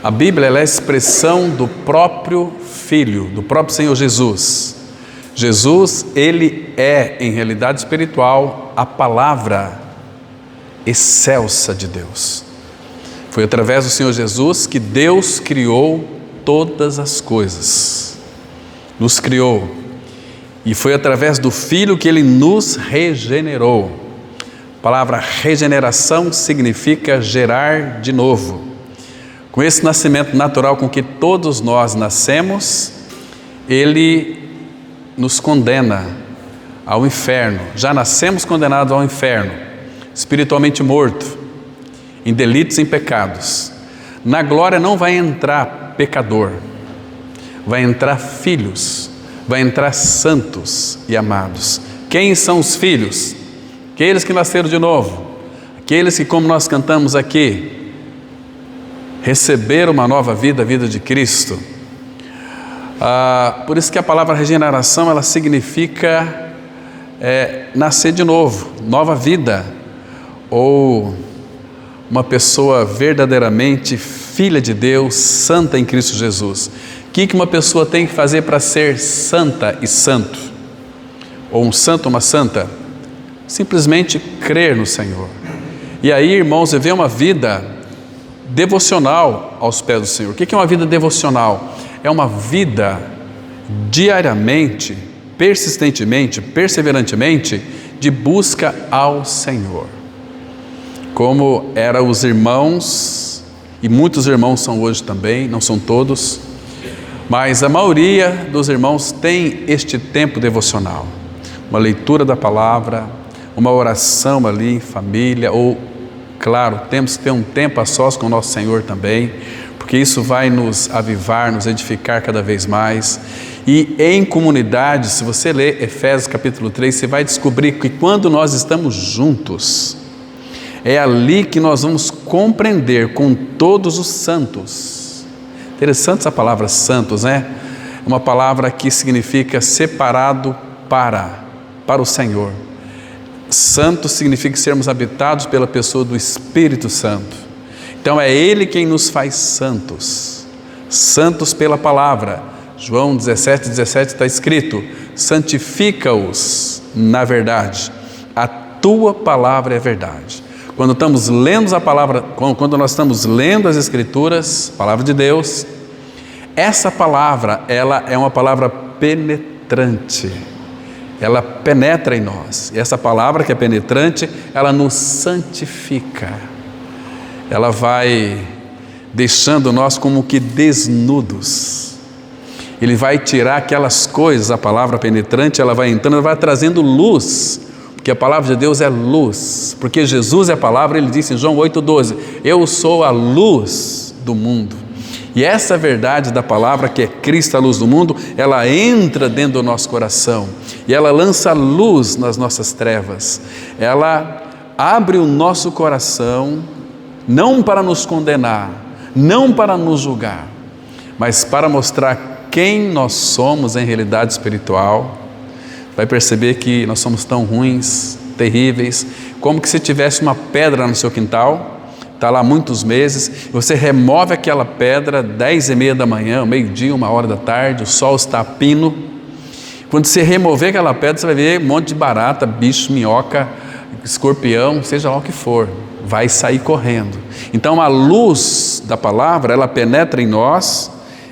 A Bíblia ela é a expressão do próprio Filho, do próprio Senhor Jesus. Jesus, Ele é, em realidade espiritual, a palavra excelsa de Deus. Foi através do Senhor Jesus que Deus criou todas as coisas. Nos criou. E foi através do Filho que Ele nos regenerou. A palavra regeneração significa gerar de novo. Com esse nascimento natural com que todos nós nascemos, Ele nos condena ao inferno. Já nascemos condenados ao inferno, espiritualmente morto, em delitos e em pecados. Na glória não vai entrar pecador, vai entrar filhos, vai entrar santos e amados. Quem são os filhos? Aqueles que nasceram de novo, aqueles que, como nós cantamos aqui, receberam uma nova vida, a vida de Cristo. Por isso que a palavra regeneração, ela significa nascer de novo, nova vida, ou uma pessoa verdadeiramente filha de Deus, santa em Cristo Jesus. O que uma pessoa tem que fazer para ser santa e santo? Ou um santo, uma santa? Simplesmente crer no Senhor. E aí, irmãos, viver uma vida devocional aos pés do Senhor. O que é uma vida devocional? É uma vida diariamente, persistentemente, perseverantemente, de busca ao Senhor. Como eram os irmãos, e muitos irmãos são hoje também, não são todos, mas a maioria dos irmãos tem este tempo devocional. Uma leitura da palavra, uma oração ali em família, ou, claro, temos que ter um tempo a sós com o nosso Senhor também, porque isso vai nos avivar, nos edificar cada vez mais. E em comunidade, se você ler Efésios capítulo 3, você vai descobrir que quando nós estamos juntos, é ali que nós vamos compreender com todos os santos. Interessante essa palavra santos, né? É uma palavra que significa separado para o Senhor. Santo significa sermos habitados pela pessoa do Espírito Santo. Então é Ele quem nos faz santos. Santos pela palavra. João 17:17 está escrito: santifica-os na verdade. A tua palavra é verdade. Quando estamos lendo a palavra, quando nós estamos lendo as Escrituras, a palavra de Deus, essa palavra, ela é uma palavra penetrante. Ela penetra em nós. E essa palavra que é penetrante, ela nos santifica. Ela vai deixando nós como que desnudos. Ele vai tirar aquelas coisas, a palavra penetrante, ela vai entrando, ela vai trazendo luz. Porque a palavra de Deus é luz. Porque Jesus é a palavra, Ele disse em João 8,12, eu sou a luz do mundo. E essa verdade da palavra, que é Cristo, a luz do mundo, ela entra dentro do nosso coração e ela lança luz nas nossas trevas. Ela abre o nosso coração, não para nos condenar, não para nos julgar, mas para mostrar quem nós somos em realidade espiritual. Vai perceber que nós somos tão ruins, terríveis, como que se tivesse uma pedra no seu quintal, está lá muitos meses, você remove aquela pedra 10:30 da manhã, meio-dia, 1h da tarde, o sol está a pino. Quando você remover aquela pedra, você vai ver um monte de barata, bicho, minhoca, escorpião, seja lá o que for, vai sair correndo. Então a luz da palavra, ela penetra em nós,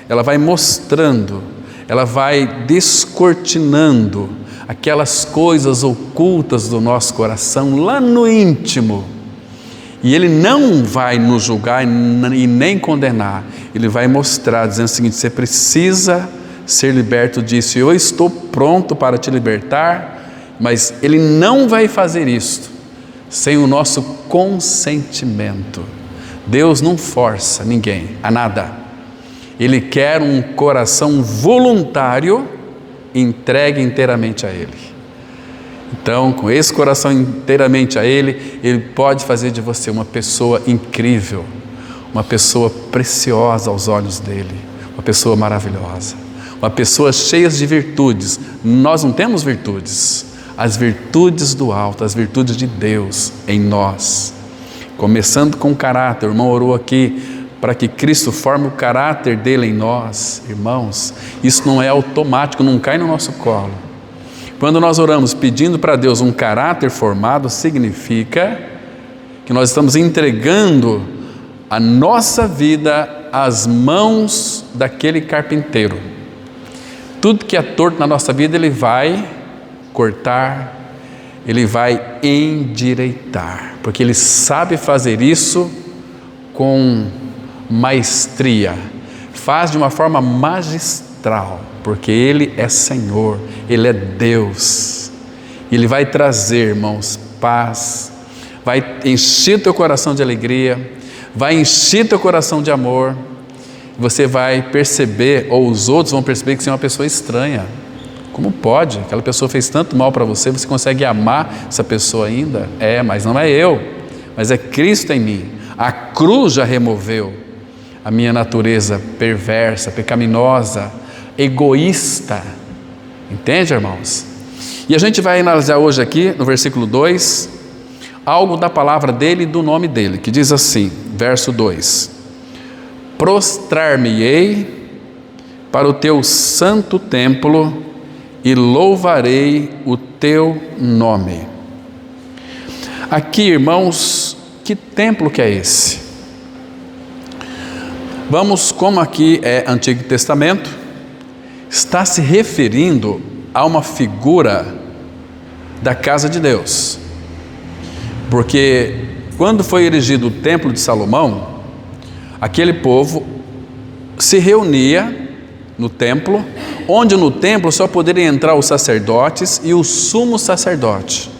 ela vai mostrando, ela vai descortinando aquelas coisas ocultas do nosso coração, lá no íntimo. E Ele não vai nos julgar e nem condenar. Ele vai mostrar, dizendo o seguinte: você precisa ser liberto disso. Eu estou pronto para te libertar, mas Ele não vai fazer isto sem o nosso consentimento. Deus não força ninguém a nada. Ele quer um coração voluntário, entregue inteiramente a Ele. Então, com esse coração inteiramente a Ele, Ele pode fazer de você uma pessoa incrível, uma pessoa preciosa aos olhos dEle, uma pessoa maravilhosa, uma pessoa cheia de virtudes. Nós não temos virtudes, as virtudes do alto, as virtudes de Deus em nós. Começando com o caráter, o irmão orou aqui para que Cristo forme o caráter dele em nós, irmãos, isso não é automático, não cai no nosso colo. Quando nós oramos pedindo para Deus um caráter formado, significa que nós estamos entregando a nossa vida às mãos daquele carpinteiro. Tudo que é torto na nossa vida, Ele vai cortar, Ele vai endireitar, porque Ele sabe fazer isso com maestria, faz de uma forma magistral, porque Ele é Senhor, Ele é Deus. Ele vai trazer, irmãos, paz, vai encher teu coração de alegria, vai encher teu coração de amor. Você vai perceber, ou os outros vão perceber que você é uma pessoa estranha. Como pode? Aquela pessoa fez tanto mal para você, você consegue amar essa pessoa ainda? Mas não é eu, mas é Cristo em mim. A cruz já removeu a minha natureza perversa, pecaminosa, egoísta. Entende, irmãos? E a gente vai analisar hoje aqui, no versículo 2, algo da palavra dele e do nome dele, que diz assim, verso 2: prostrar-me-ei para o teu santo templo e louvarei o teu nome. Aqui, irmãos, que templo que é esse? Vamos, como aqui é Antigo Testamento, está se referindo a uma figura da casa de Deus. Porque quando foi erigido o templo de Salomão, aquele povo se reunia no templo, onde no templo só poderiam entrar os sacerdotes e o sumo sacerdote,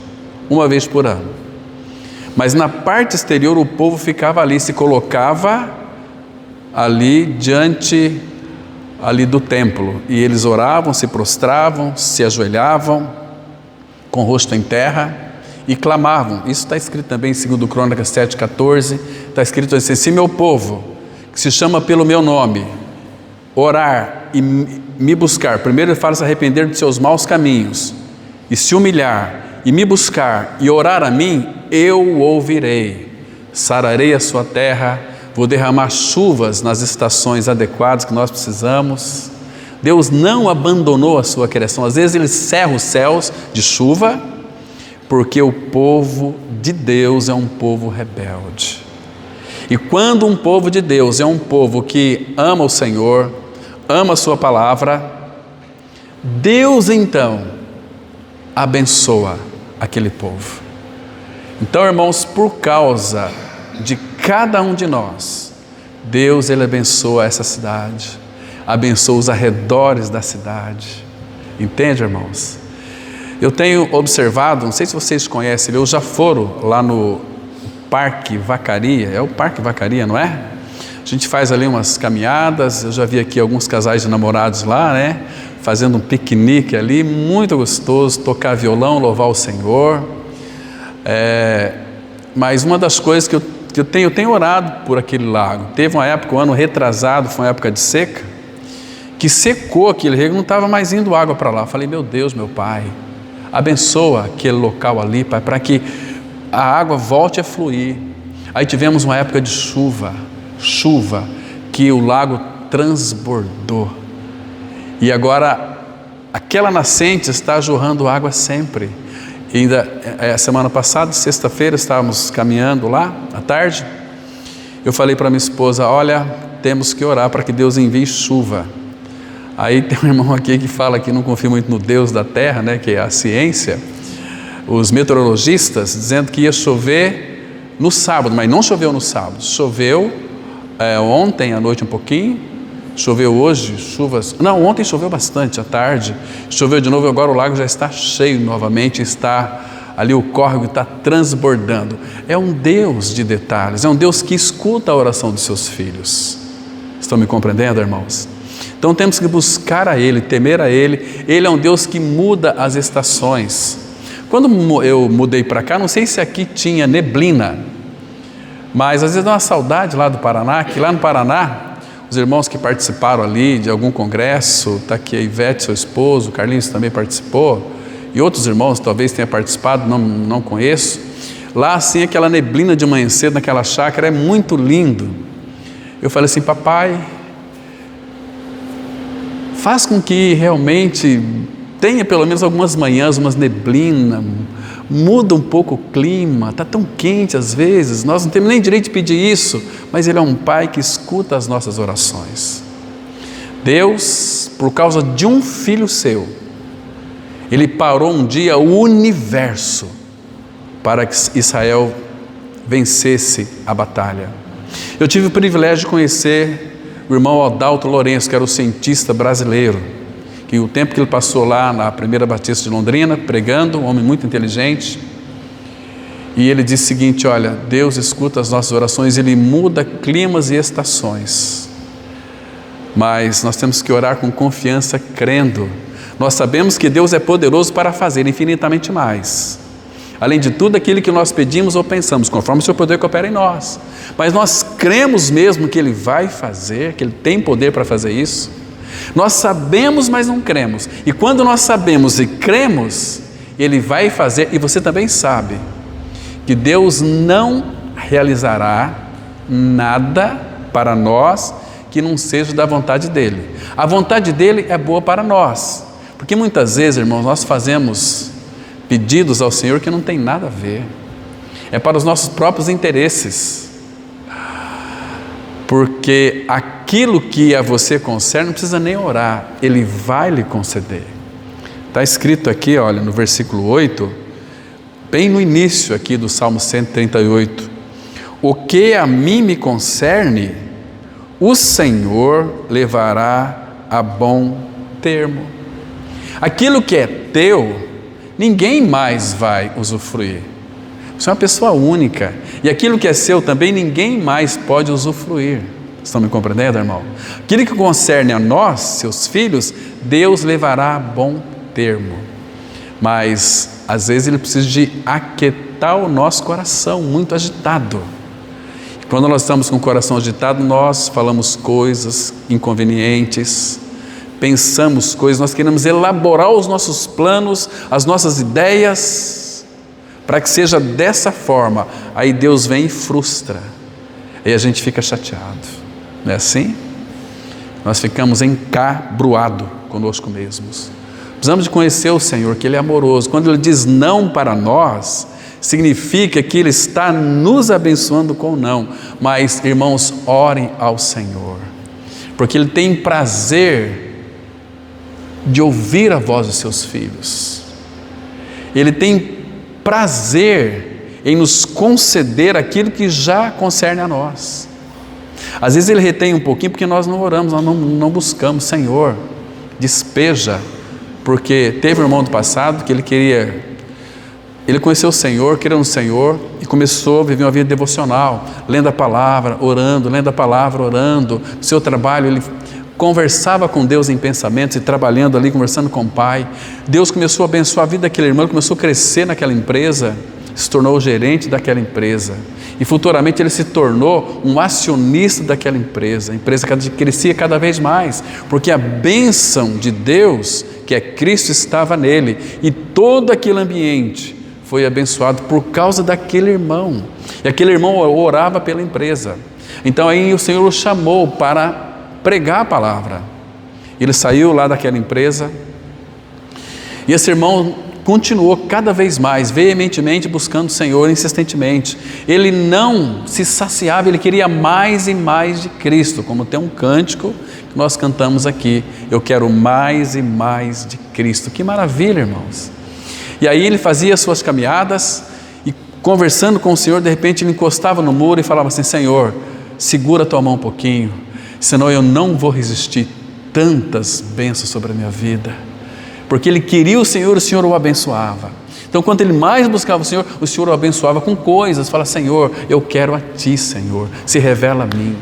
uma vez por ano. Mas na parte exterior o povo ficava ali, se colocava ali diante ali do templo, e eles oravam, se prostravam, se ajoelhavam com o rosto em terra e clamavam. Isso está escrito também em 2 Crônicas 7,14, está escrito assim: se meu povo, que se chama pelo meu nome, orar e me buscar, primeiro ele fala se arrepender de seus maus caminhos, e se humilhar, e me buscar, e orar a mim, eu o ouvirei, sararei a sua terra, vou derramar chuvas nas estações adequadas que nós precisamos. Deus não abandonou a sua criação. Às vezes Ele cerra os céus de chuva, porque o povo de Deus é um povo rebelde. E quando um povo de Deus é um povo que ama o Senhor, ama a sua palavra, Deus então abençoa aquele povo. Então, irmãos, por causa de cada um de nós, Deus, Ele abençoa essa cidade, abençoa os arredores da cidade. Entende, irmãos? Eu tenho observado, não sei se vocês conhecem, eu já foram lá no Parque Vacaria, é o Parque Vacaria, não é? A gente faz ali umas caminhadas, eu já vi aqui alguns casais de namorados lá, né? Fazendo um piquenique ali, muito gostoso, tocar violão, louvar o Senhor. Mas uma das coisas que eu tenho orado por aquele lago. Teve uma época, um ano retrasado, foi uma época de seca, que secou aquele rio, não estava mais indo água para lá. Eu falei, meu Deus, meu Pai, abençoa aquele local ali, Pai, para que a água volte a fluir. Aí tivemos uma época de chuva, que o lago transbordou. E agora, aquela nascente está jorrando água sempre. E ainda, semana passada, sexta-feira, estávamos caminhando lá, à tarde, eu falei para minha esposa, olha, temos que orar para que Deus envie chuva. Aí tem um irmão aqui que fala que não confia muito no Deus da terra, né, que é a ciência, os meteorologistas, dizendo que ia chover no sábado, mas não choveu no sábado, choveu ontem à noite um pouquinho, choveu hoje, ontem choveu bastante à tarde, choveu de novo, agora o lago já está cheio novamente, está ali, o córrego está transbordando. É um Deus de detalhes, é um Deus que escuta a oração dos seus filhos. Estão me compreendendo, irmãos? Então temos que buscar a Ele, temer a Ele. Ele é um Deus que muda as estações. Quando eu mudei para cá, não sei se aqui tinha neblina, mas às vezes dá uma saudade lá do Paraná, que lá no Paraná, os irmãos que participaram ali de algum congresso, está aqui a Ivete, seu esposo, o Carlinhos também participou, e outros irmãos talvez tenham participado, não conheço. Lá assim, aquela neblina de manhã cedo naquela chácara é muito lindo. Eu falei assim: papai, faz com que realmente tenha pelo menos algumas manhãs, umas neblina, muda um pouco o clima, está tão quente às vezes, nós não temos nem direito de pedir isso, mas Ele é um Pai que escuta as nossas orações. Deus, por causa de um filho seu, Ele parou um dia o universo para que Israel vencesse a batalha. Eu tive o privilégio de conhecer o irmão Adalto Lourenço, que era o cientista brasileiro, que o tempo que ele passou lá na primeira Batista de Londrina, pregando, um homem muito inteligente, e ele disse o seguinte: olha, Deus escuta as nossas orações, Ele muda climas e estações, mas nós temos que orar com confiança, crendo. Nós sabemos que Deus é poderoso para fazer infinitamente mais, além de tudo aquilo que nós pedimos ou pensamos, conforme o seu poder que opera em nós, mas nós cremos mesmo que Ele vai fazer, que Ele tem poder para fazer isso. Nós sabemos, mas não cremos, e quando nós sabemos e cremos, Ele vai fazer. E você também sabe que Deus não realizará nada para nós que não seja da vontade dEle. A vontade dEle é boa para nós, porque muitas vezes, irmãos, nós fazemos pedidos ao Senhor que não tem nada a ver, é para os nossos próprios interesses, porque aquilo que a você concerne não precisa nem orar, Ele vai lhe conceder. Está escrito aqui, olha, no versículo 8, bem no início aqui do Salmo 138, o que a mim me concerne, o Senhor levará a bom termo. Aquilo que é teu, ninguém mais vai usufruir. Você é uma pessoa única, e aquilo que é seu também ninguém mais pode usufruir. Estão me compreendendo, irmão? Aquilo que concerne a nós, seus filhos, Deus levará a bom termo, mas às vezes Ele precisa de aquietar o nosso coração muito agitado. Quando nós estamos com o coração agitado, nós falamos coisas inconvenientes, pensamos coisas, nós queremos elaborar os nossos planos, as nossas ideias, para que seja dessa forma. Aí Deus vem e frustra, aí a gente fica chateado, não é assim? Nós ficamos encabruados conosco mesmos. Precisamos de conhecer o Senhor, que Ele é amoroso. Quando Ele diz não para nós, significa que Ele está nos abençoando com não. Mas, irmãos, orem ao Senhor, porque Ele tem prazer de ouvir a voz dos seus filhos. Ele tem prazer em nos conceder aquilo que já concerne a nós. Às vezes Ele retém um pouquinho porque nós não oramos, nós não buscamos. Senhor, despeja, porque teve um irmão do passado que ele conheceu o Senhor, queria no Senhor, e começou a viver uma vida devocional, lendo a palavra, orando, lendo a palavra, orando. No seu trabalho ele conversava com Deus em pensamentos e trabalhando ali, conversando com o Pai. Deus começou a abençoar a vida daquele irmão, ele começou a crescer naquela empresa, se tornou o gerente daquela empresa, e futuramente ele se tornou um acionista daquela empresa. A empresa crescia cada vez mais, porque a bênção de Deus, que é Cristo, estava nele, e todo aquele ambiente foi abençoado por causa daquele irmão, e aquele irmão orava pela empresa. Então aí o Senhor o chamou para pregar a palavra. Ele saiu lá daquela empresa, e esse irmão continuou cada vez mais, veementemente buscando o Senhor, insistentemente. Ele não se saciava, ele queria mais e mais de Cristo, como tem um cântico que nós cantamos aqui: eu quero mais e mais de Cristo. Que maravilha, irmãos! E aí ele fazia suas caminhadas, e conversando com o Senhor, de repente ele encostava no muro e falava assim: Senhor, segura a tua mão um pouquinho, senão eu não vou resistir tantas bênçãos sobre a minha vida. Porque ele queria o Senhor o abençoava. Então, quanto ele mais buscava o Senhor o abençoava com coisas. Fala: Senhor, eu quero a Ti, Senhor, se revela a mim.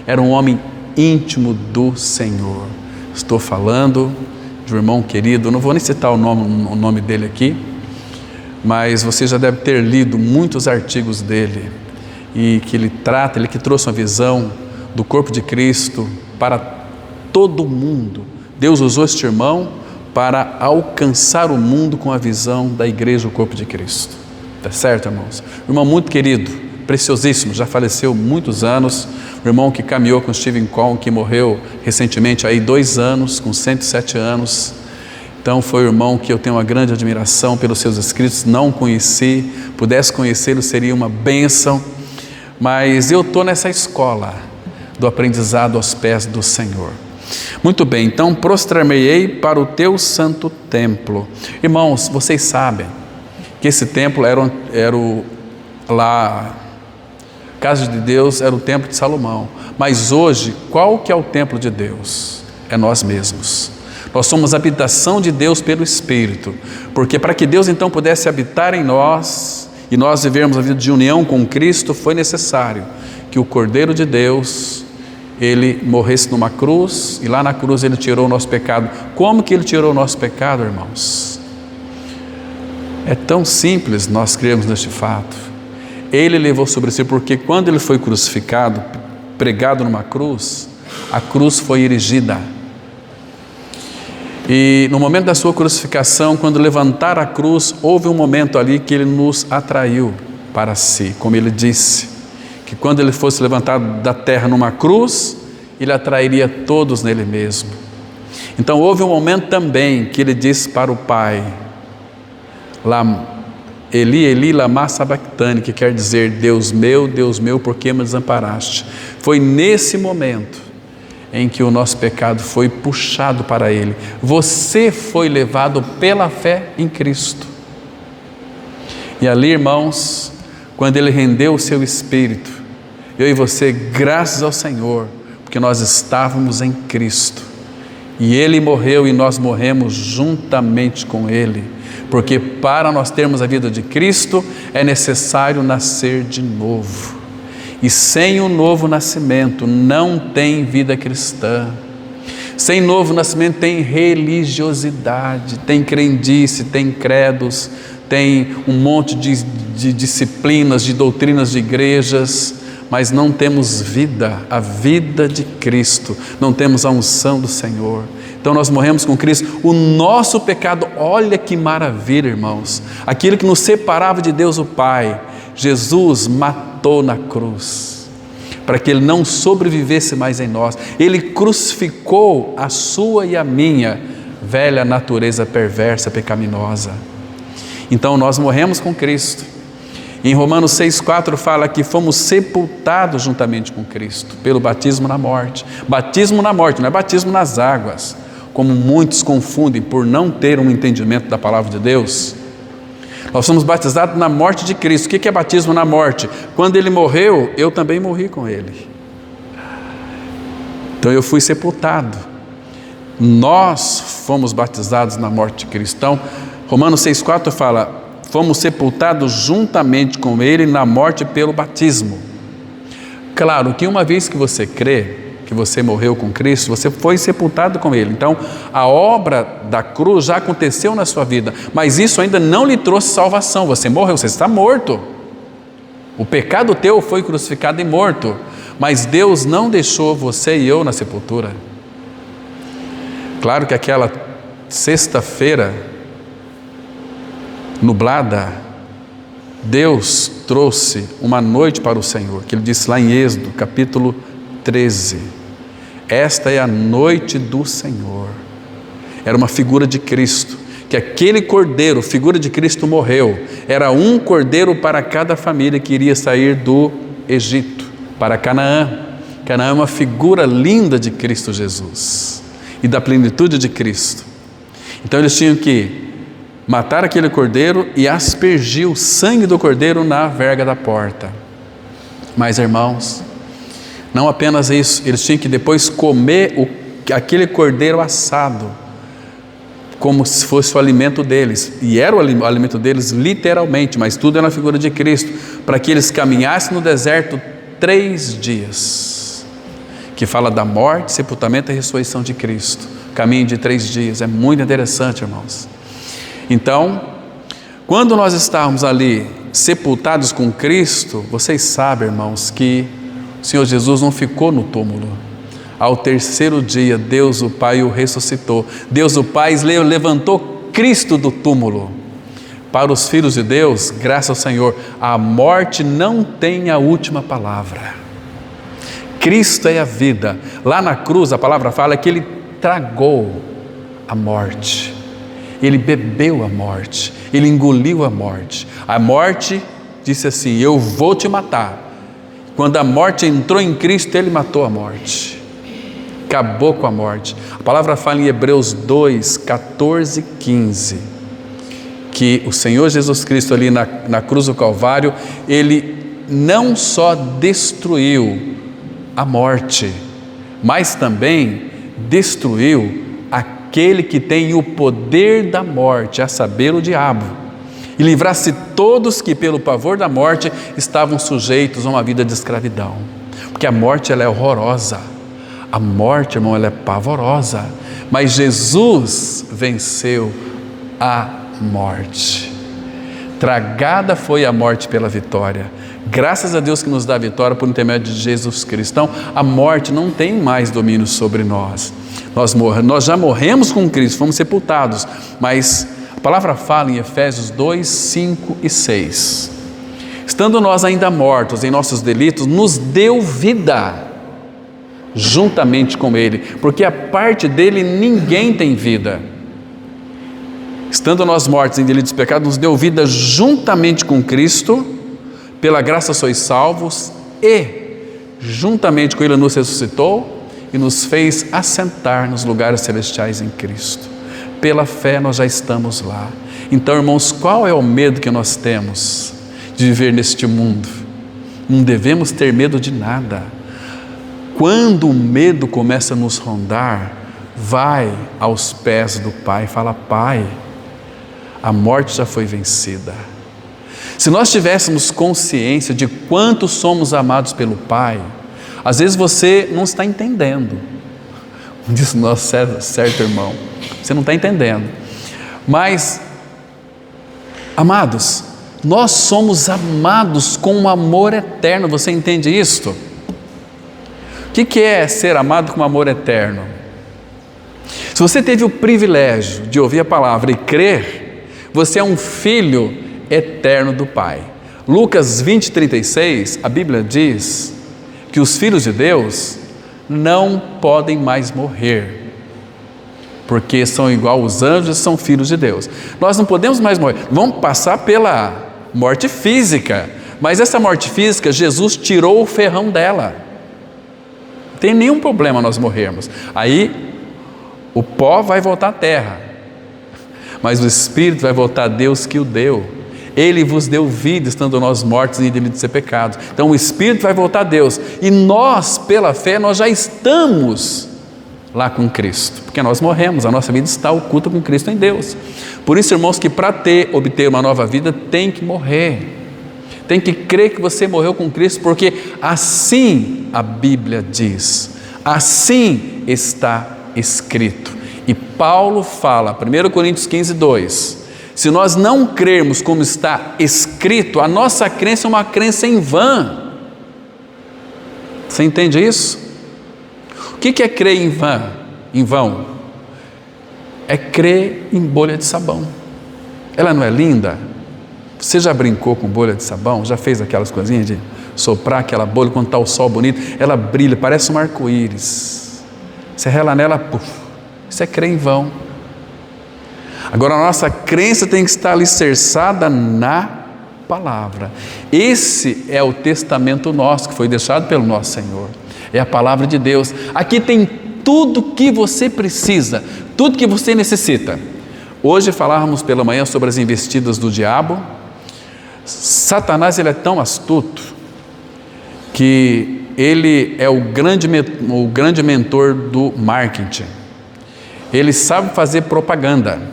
Era um homem íntimo do Senhor. Estou falando de um irmão querido, não vou nem citar o nome dele aqui, mas você já deve ter lido muitos artigos dele, e que ele que trouxe uma visão do corpo de Cristo para todo mundo. Deus usou este irmão para alcançar o mundo com a visão da igreja, o corpo de Cristo. Tá certo, irmãos? Um irmão muito querido, preciosíssimo, já faleceu há muitos anos, o irmão que caminhou com Stephen Cohn, que morreu recentemente, aí 2 anos, com 107 anos. Então foi um irmão que eu tenho uma grande admiração pelos seus escritos, não conheci, pudesse conhecê-lo seria uma bênção, mas eu estou nessa escola do aprendizado aos pés do Senhor. Muito bem, então prostrar-me-ei para o teu santo templo. Irmãos, vocês sabem que esse templo a casa de Deus era o templo de Salomão, mas hoje, qual que é o templo de Deus? É nós mesmos. Nós somos habitação de Deus pelo Espírito, porque para que Deus então pudesse habitar em nós e nós vivermos a vida de união com Cristo, foi necessário que o Cordeiro de Deus, ele morresse numa cruz, e lá na cruz ele tirou o nosso pecado. Como que ele tirou o nosso pecado, irmãos? É tão simples nós crermos neste fato. Ele levou sobre si, porque quando ele foi crucificado, pregado numa cruz, a cruz foi erigida. E no momento da sua crucificação, quando levantaram a cruz, houve um momento ali que ele nos atraiu para si, como ele disse, que quando ele fosse levantado da terra numa cruz, ele atrairia todos nele mesmo. Então houve um momento também que ele disse para o Pai, Eli, Eli, lama sabachthani, que quer dizer, Deus meu, por que me desamparaste? Foi nesse momento em que o nosso pecado foi puxado para Ele. Você foi levado pela fé em Cristo. E ali, irmãos, quando Ele rendeu o seu Espírito, eu e você, graças ao Senhor, porque nós estávamos em Cristo, e Ele morreu e nós morremos juntamente com Ele, porque para nós termos a vida de Cristo, é necessário nascer de novo. E sem o novo nascimento não tem vida cristã. Sem novo nascimento tem religiosidade, tem crendice, tem credos, tem um monte de disciplinas, de doutrinas de igrejas, mas não temos vida, a vida de Cristo, não temos a unção do Senhor. Então nós morremos com Cristo, o nosso pecado, olha que maravilha, irmãos, aquilo que nos separava de Deus o Pai, Jesus matou na cruz, para que Ele não sobrevivesse mais em nós. Ele crucificou a sua e a minha velha natureza perversa, pecaminosa. Então nós morremos com Cristo. Em Romanos 6,4 fala que fomos sepultados juntamente com Cristo, pelo batismo na morte. Batismo na morte, não é batismo nas águas, como muitos confundem por não ter um entendimento da palavra de Deus. Nós somos batizados na morte de Cristo. O que é batismo na morte? Quando Ele morreu, eu também morri com Ele. Então eu fui sepultado. Nós fomos batizados na morte de Cristo. Então, Romanos 6,4 fala, fomos sepultados juntamente com Ele na morte pelo batismo. Claro que uma vez que você crê, que você morreu com Cristo, você foi sepultado com Ele. Então, a obra da cruz já aconteceu na sua vida, mas isso ainda não lhe trouxe salvação. Você morreu, você está morto. O pecado teu foi crucificado e morto, mas Deus não deixou você e eu na sepultura. Claro que aquela sexta-feira nublada, Deus trouxe uma noite para o Senhor, que Ele disse lá em Êxodo, capítulo 13. Esta é a noite do Senhor. Era uma figura de Cristo, que aquele cordeiro, figura de Cristo, morreu. Era um cordeiro para cada família que iria sair do Egito, para Canaã. Canaã é uma figura linda de Cristo Jesus e da plenitude de Cristo. Então eles tinham que matar aquele cordeiro e aspergir o sangue do cordeiro na verga da porta. Mas, irmãos, não apenas isso, eles tinham que depois comer aquele cordeiro assado, como se fosse o alimento deles, e era o alimento deles literalmente, mas tudo era na figura de Cristo, para que eles caminhassem no deserto 3 dias, que fala da morte, sepultamento e ressurreição de Cristo, caminho de 3 dias, é muito interessante, irmãos. Então, quando nós estávamos ali sepultados com Cristo, vocês sabem, irmãos, que o Senhor Jesus não ficou no túmulo. Ao 3º dia, Deus o Pai o ressuscitou. Deus o Pai levantou Cristo do túmulo, Para os filhos de Deus, graças ao Senhor, a morte não tem a última palavra. Cristo é a vida. Lá na cruz, a palavra fala que Ele tragou a morte. Ele bebeu a morte. Ele engoliu a morte. A morte disse assim: eu vou te matar. Quando a morte entrou em Cristo, Ele matou a morte. Acabou com a morte. A palavra fala em Hebreus 2, 14 e 15, que o Senhor Jesus Cristo ali na cruz do Calvário, Ele não só destruiu a morte, mas também destruiu aquele que tem o poder da morte, a saber, o diabo, e livrasse todos que pelo pavor da morte estavam sujeitos a uma vida de escravidão. Porque a morte, ela é horrorosa. A morte, irmão, ela é pavorosa, mas Jesus venceu a morte. Tragada foi a morte pela vitória. Graças a Deus que nos dá a vitória por intermédio de Jesus Cristo. Então, a morte não tem mais domínio sobre nós. Nós já morremos com Cristo, fomos sepultados, mas a palavra fala em Efésios 2, 5 e 6. Estando nós ainda mortos em nossos delitos, nos deu vida juntamente com Ele, porque a parte dele ninguém tem vida. Estando nós mortos em delitos e pecados, nos deu vida juntamente com Cristo, pela graça sois salvos, e juntamente com Ele nos ressuscitou e nos fez assentar nos lugares celestiais em Cristo. Pela fé nós já estamos lá. Então, irmãos, qual é o medo que nós temos de viver neste mundo? Não devemos ter medo de nada. Quando o medo começa a nos rondar, vai aos pés do Pai e fala: Pai, a morte já foi vencida. Se nós tivéssemos consciência de quanto somos amados pelo Pai, às vezes você não está entendendo. Diz: nossa, certo, irmão, você não está entendendo. Mas, amados, nós somos amados com um amor eterno. Você entende isto? O que é ser amado com amor eterno? Se você teve o privilégio de ouvir a palavra e crer, você é um filho eterno do Pai. Lucas 20, 36, a Bíblia diz que os filhos de Deus não podem mais morrer, porque são igual os anjos, são filhos de Deus. Nós não podemos mais morrer, vamos passar pela morte física, mas essa morte física, Jesus tirou o ferrão dela. Não tem nenhum problema nós morrermos. Aí o pó vai voltar à terra, mas o Espírito vai voltar a Deus que o deu. Ele vos deu vida, estando nós mortos em delitos e pecados. Então o Espírito vai voltar a Deus, e nós, pela fé, nós já estamos lá com Cristo, porque nós morremos, a nossa vida está oculta com Cristo em Deus. Por isso, irmãos, que para obter uma nova vida, tem que morrer. Tem que crer que você morreu com Cristo, porque assim a Bíblia diz, assim está escrito. E Paulo fala, 1 Coríntios 15, 2, se nós não crermos como está escrito, a nossa crença é uma crença em vão. Você entende isso? O que é crer em vão? É crer em bolha de sabão. Ela não é linda? Você já brincou com bolha de sabão? Já fez aquelas coisinhas de soprar aquela bolha quando está o sol bonito? Ela brilha, parece um arco-íris. Você rela nela, puf, isso é crer em vão. Agora, a nossa crença tem que estar alicerçada na palavra. Esse é o testamento nosso, que foi deixado pelo nosso Senhor. É a palavra de Deus. Aqui tem tudo que você precisa, tudo que você necessita. Hoje falávamos pela manhã sobre as investidas do diabo. Satanás, ele é tão astuto que ele é o grande mentor do marketing. Ele sabe fazer propaganda.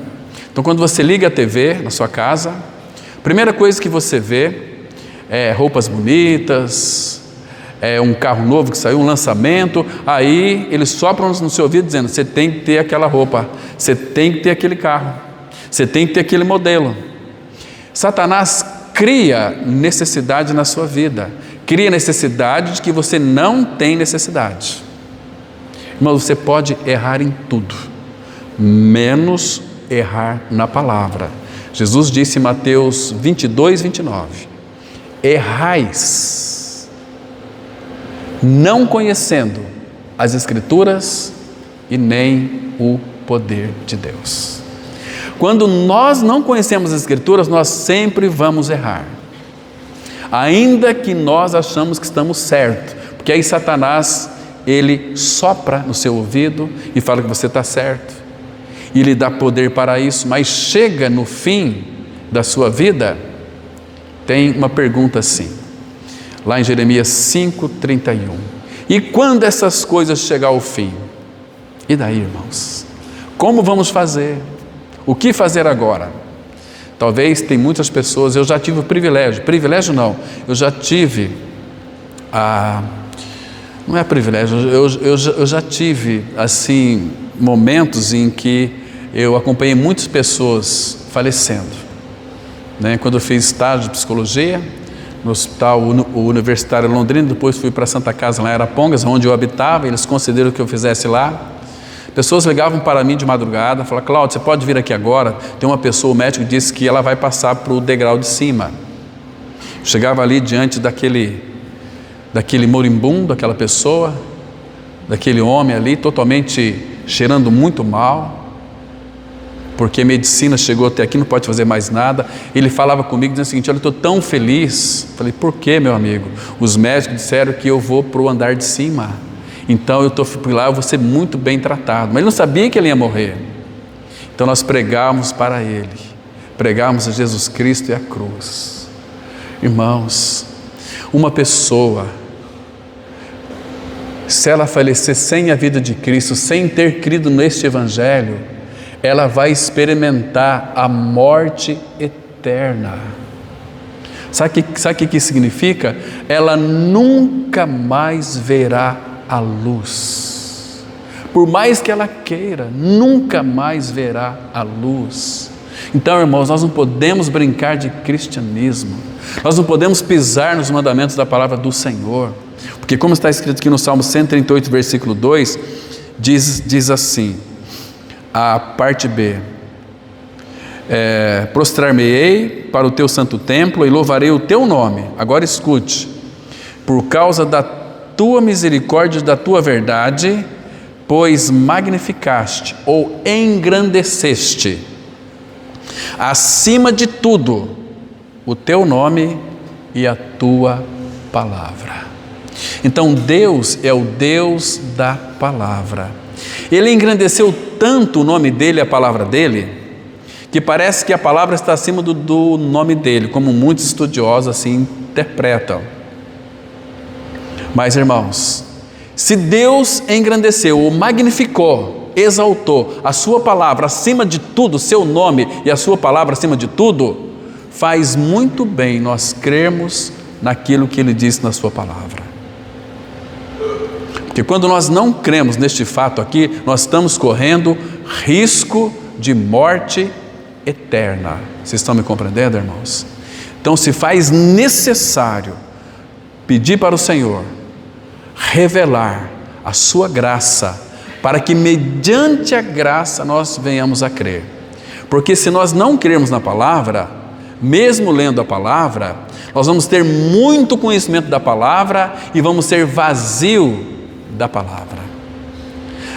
Então, quando você liga a TV na sua casa, a primeira coisa que você vê é roupas bonitas, é um carro novo que saiu, um lançamento. Aí ele sopra no seu ouvido dizendo: você tem que ter aquela roupa, você tem que ter aquele carro, você tem que ter aquele modelo. Satanás cria necessidade na sua vida, cria necessidade de que você não tem necessidade. Irmão, você pode errar em tudo, menos errar na palavra. Jesus disse em Mateus 22, 29, errais, não conhecendo as Escrituras e nem o poder de Deus. Quando nós não conhecemos as Escrituras, nós sempre vamos errar, ainda que nós achamos que estamos certos, porque aí Satanás, ele sopra no seu ouvido e fala que você está certo, e lhe dá poder para isso, mas chega no fim da sua vida, tem uma pergunta assim, lá em Jeremias 5:31, e quando essas coisas chegar ao fim, e daí, irmãos? Como vamos fazer? O que fazer agora? Talvez tem muitas pessoas, eu já tive o privilégio não, eu já tive não é privilégio, eu já tive assim momentos em que eu acompanhei muitas pessoas falecendo, né? Quando eu fiz estágio de psicologia no Hospital Universitário Londrina, depois fui para a Santa Casa lá em Arapongas, onde eu habitava, eles concederam que eu fizesse lá. Pessoas ligavam para mim de madrugada, falavam, Cláudio, você pode vir aqui agora? Tem uma pessoa, o médico disse que ela vai passar para o degrau de cima. Chegava ali diante daquele moribundo, daquela pessoa, daquele homem ali, totalmente cheirando muito mal, porque a medicina chegou até aqui, não pode fazer mais nada. Ele falava comigo, dizendo o seguinte, olha, eu estou tão feliz. Falei, por quê, meu amigo? Os médicos disseram que eu vou para o andar de cima, então eu estou por lá, eu vou ser muito bem tratado. Mas ele não sabia que ele ia morrer. Então nós pregávamos para ele, pregávamos a Jesus Cristo e a cruz. Irmãos, uma pessoa, se ela falecer sem a vida de Cristo, sem ter crido neste Evangelho, ela vai experimentar a morte eterna. Sabe o que significa? Ela nunca mais verá a luz. Por mais que ela queira, nunca mais verá a luz. Então, irmãos, nós não podemos brincar de cristianismo. Nós não podemos pisar nos mandamentos da palavra do Senhor. Porque como está escrito aqui no Salmo 138, versículo 2, diz assim, a parte B, prostrar-me-ei para o teu santo templo e louvarei o teu nome. Agora escute, por causa da tua misericórdia e da tua verdade, pois magnificaste ou engrandeceste acima de tudo o teu nome e a tua palavra. Então Deus é o Deus da palavra. Ele engrandeceu tanto o nome dele, a palavra dele, que parece que a palavra está acima do nome dele, como muitos estudiosos assim interpretam. Mas, irmãos, se Deus engrandeceu, ou magnificou, exaltou a sua palavra acima de tudo, seu nome e a sua palavra acima de tudo, faz muito bem nós crermos naquilo que ele disse na sua palavra. Porque quando nós não cremos neste fato aqui, nós estamos correndo risco de morte eterna. Vocês estão me compreendendo, irmãos? Então se faz necessário pedir para o Senhor revelar a sua graça, para que mediante a graça nós venhamos a crer. Porque se nós não crermos na palavra, mesmo lendo a palavra, nós vamos ter muito conhecimento da palavra e vamos ser vazio da palavra.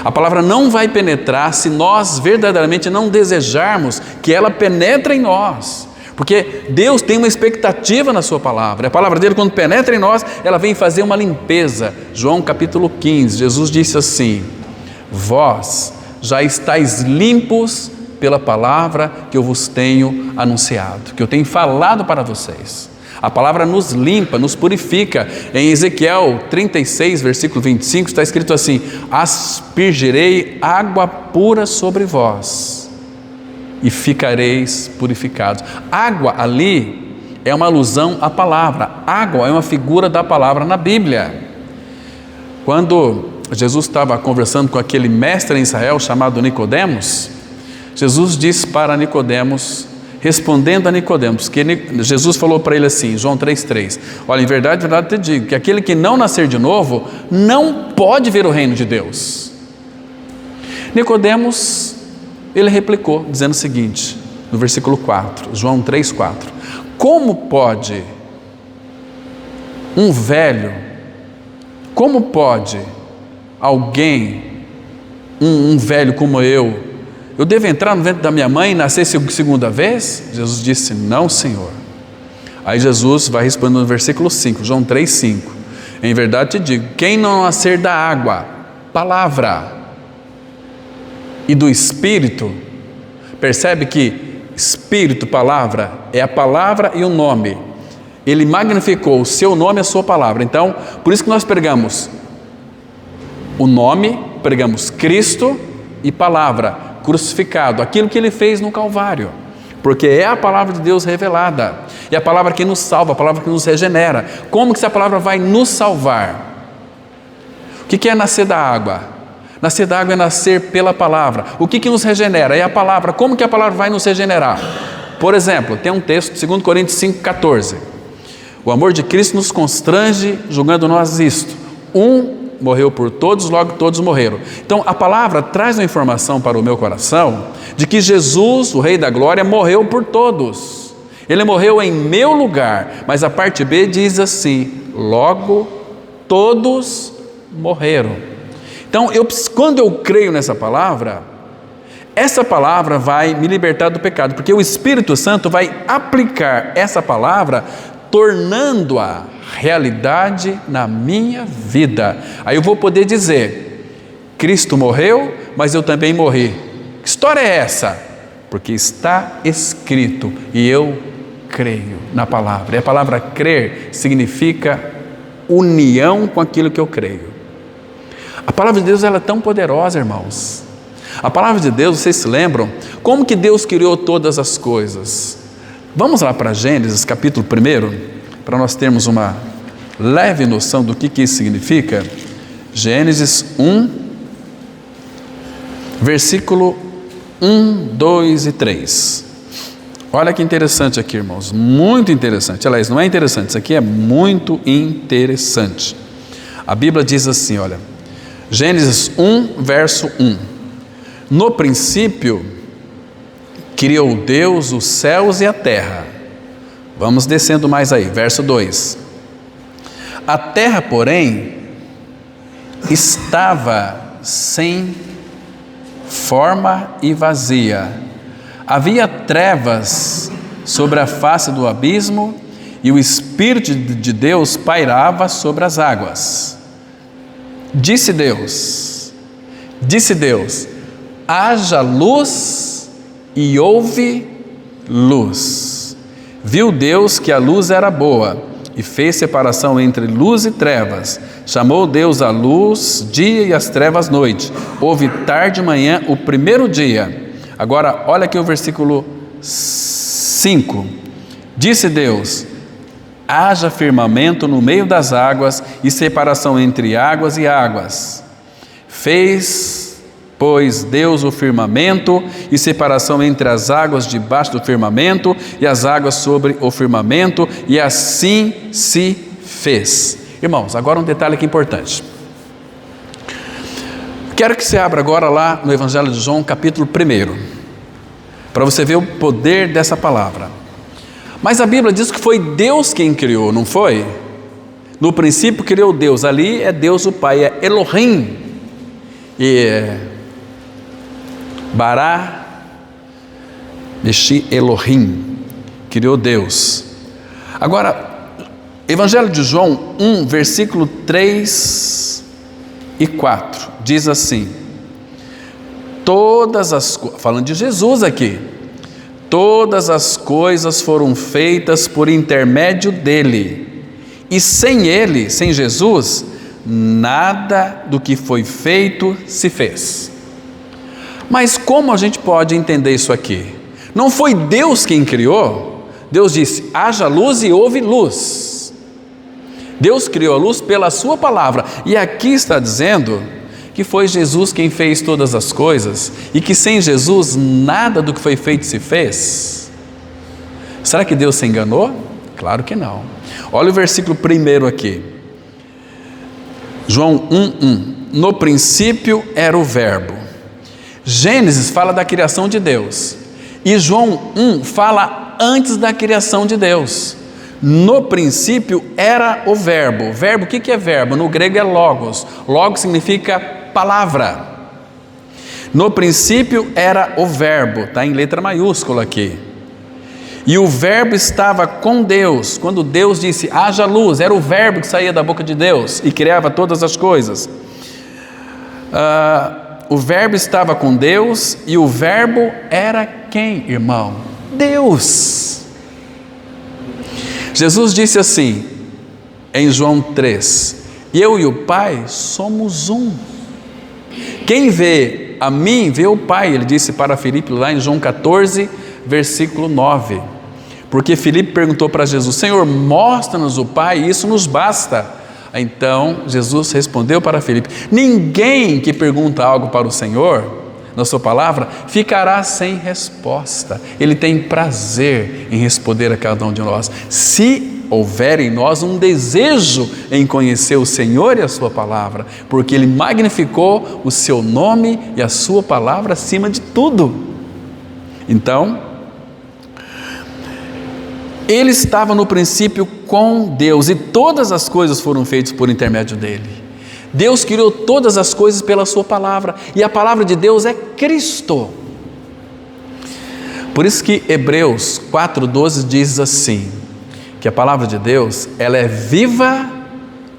A palavra não vai penetrar se nós verdadeiramente não desejarmos que ela penetre em nós. Porque Deus tem uma expectativa na sua palavra. A palavra dele, quando penetra em nós, ela vem fazer uma limpeza. João capítulo 15, Jesus disse assim, vós já estáis limpos pela palavra que eu vos tenho anunciado, que eu tenho falado para vocês. A palavra nos limpa, nos purifica. Em Ezequiel 36, versículo 25, está escrito assim, aspergirei água pura sobre vós e ficareis purificados. Água ali é uma alusão à palavra. Água é uma figura da palavra na Bíblia. Quando Jesus estava conversando com aquele mestre em Israel chamado Nicodemos, Jesus disse para Nicodemos, respondendo a Nicodemos, que Jesus falou para ele assim, João 3,3, olha, em verdade te digo, que aquele que não nascer de novo, não pode ver o reino de Deus. Nicodemos, ele replicou, dizendo o seguinte, no versículo 4, João 3, 4. Como pode um velho, como pode alguém, um velho como eu devo entrar no ventre da minha mãe e nascer segunda vez? Jesus disse, não, Senhor. Aí Jesus vai respondendo no versículo 5, João 3, 5. Em verdade te digo, quem não nascer da água, palavra, e do Espírito, percebe que Espírito, palavra, é a palavra e o nome. Ele magnificou o seu nome e a sua palavra. Então, por isso que nós pregamos o nome, pregamos Cristo e palavra, crucificado, aquilo que Ele fez no Calvário, porque é a palavra de Deus revelada, é a palavra que nos salva, a palavra que nos regenera. Como que essa palavra vai nos salvar? O que é nascer da água? Nascer da água é nascer pela palavra. O que nos regenera? É a palavra. Como que a palavra vai nos regenerar? Por exemplo, tem um texto, 2 Coríntios 5, 14. O amor de Cristo nos constrange, julgando nós isto. Um morreu por todos, logo todos morreram. Então, a palavra traz uma informação para o meu coração de que Jesus, o Rei da Glória, morreu por todos. Ele morreu em meu lugar. Mas a parte B diz assim, logo todos morreram. Então, quando eu creio nessa palavra, essa palavra vai me libertar do pecado, porque o Espírito Santo vai aplicar essa palavra, tornando-a realidade na minha vida. Aí eu vou poder dizer, Cristo morreu, mas eu também morri. Que história é essa? Porque está escrito e eu creio na palavra. E a palavra crer significa união com aquilo que eu creio. A palavra de Deus ela é tão poderosa, irmãos. A palavra de Deus, vocês se lembram? Como que Deus criou todas as coisas? Vamos lá para Gênesis, capítulo 1, para nós termos uma leve noção do que isso significa. Gênesis 1, versículo 1, 2 e 3. Olha que interessante aqui, irmãos, muito interessante. Aliás, não é interessante, isso aqui é muito interessante. A Bíblia diz assim, olha, Gênesis 1, verso 1. No princípio, criou Deus os céus e a terra. Vamos descendo mais aí, verso 2. A terra, porém, estava sem forma e vazia. Havia trevas sobre a face do abismo e o Espírito de Deus pairava sobre as águas. Disse Deus, haja luz e houve luz. Viu Deus que a luz era boa e fez separação entre luz e trevas. Chamou Deus a luz dia e as trevas noite. Houve tarde e manhã o primeiro dia. Agora olha aqui o versículo 5. Disse Deus, haja firmamento no meio das águas e separação entre águas e águas. Fez, pois, Deus o firmamento e separação entre as águas debaixo do firmamento e as águas sobre o firmamento, e assim se fez. Irmãos, agora um detalhe aqui importante. Quero que você abra agora lá no Evangelho de João, capítulo 1, para você ver o poder dessa palavra. Mas a Bíblia diz que foi Deus quem criou, não foi? No princípio criou Deus, ali é Deus o Pai, é Elohim, e Bará, Meshi Elohim, criou Deus. Agora, Evangelho de João 1, versículo 3 e 4, diz assim, falando de Jesus aqui, todas as coisas foram feitas por intermédio dele, e sem ele, sem Jesus, nada do que foi feito se fez. Mas como a gente pode entender isso aqui? Não foi Deus quem criou? Deus disse, haja luz e houve luz. Deus criou a luz pela sua palavra, e aqui está dizendo que foi Jesus quem fez todas as coisas, e que sem Jesus nada do que foi feito se fez. Será que Deus se enganou? Claro que não. Olha o versículo 1 aqui, João 1:1. No princípio era o verbo. Gênesis fala da criação de Deus, E João 1 fala antes da criação de Deus. No princípio era o verbo. O verbo, o que é verbo? No grego é logos. Logos significa palavra. No princípio era o verbo, está em letra maiúscula aqui. E o verbo estava com Deus. Quando Deus disse, haja luz, era o verbo que saía da boca de Deus e criava todas as coisas. O verbo estava com Deus e o verbo era quem, irmão? Deus. Jesus disse assim, em João 3, eu e o Pai somos um. Quem vê a mim, vê o Pai, ele disse para Filipe lá em João 14, versículo 9. Porque Filipe perguntou para Jesus, Senhor, mostra-nos o Pai, e isso nos basta. Então Jesus respondeu para Filipe, ninguém que pergunta algo para o Senhor, na sua palavra, ficará sem resposta. Ele tem prazer em responder a cada um de nós. Se houver em nós um desejo em conhecer o Senhor e a sua palavra, porque Ele magnificou o seu nome e a sua palavra acima de tudo. Então, Ele estava no princípio com Deus e todas as coisas foram feitas por intermédio dele. Deus criou todas as coisas pela sua palavra, e a palavra de Deus é Cristo. Por isso que Hebreus 4:12 diz assim, que a palavra de Deus, ela é viva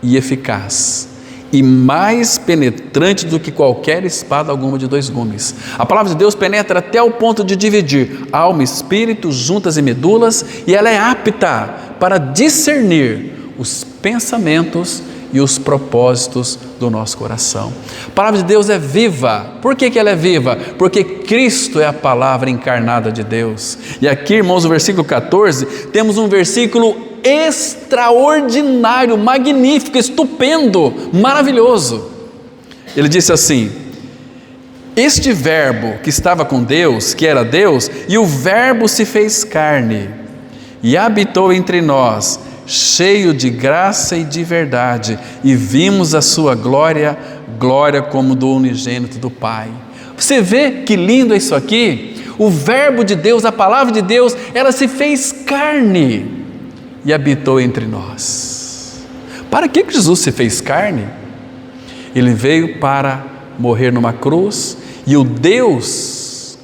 e eficaz, e mais penetrante do que qualquer espada alguma de 2 gumes. A palavra de Deus penetra até o ponto de dividir alma, espírito, juntas e medulas, e ela é apta para discernir os pensamentos e os propósitos do nosso coração. A palavra de Deus é viva. Por que ela é viva? Porque Cristo é a palavra encarnada de Deus. E aqui, irmãos, no versículo 14, temos um versículo extraordinário, magnífico, estupendo, maravilhoso. Ele disse assim, este verbo que estava com Deus, que era Deus, e o verbo se fez carne e habitou entre nós, cheio de graça e de verdade, e vimos a sua glória, glória como do unigênito do Pai. Você vê que lindo é isso aqui? O verbo de Deus, a palavra de Deus, ela se fez carne e habitou entre nós. Para que Jesus se fez carne? Ele veio para morrer numa cruz, e o Deus,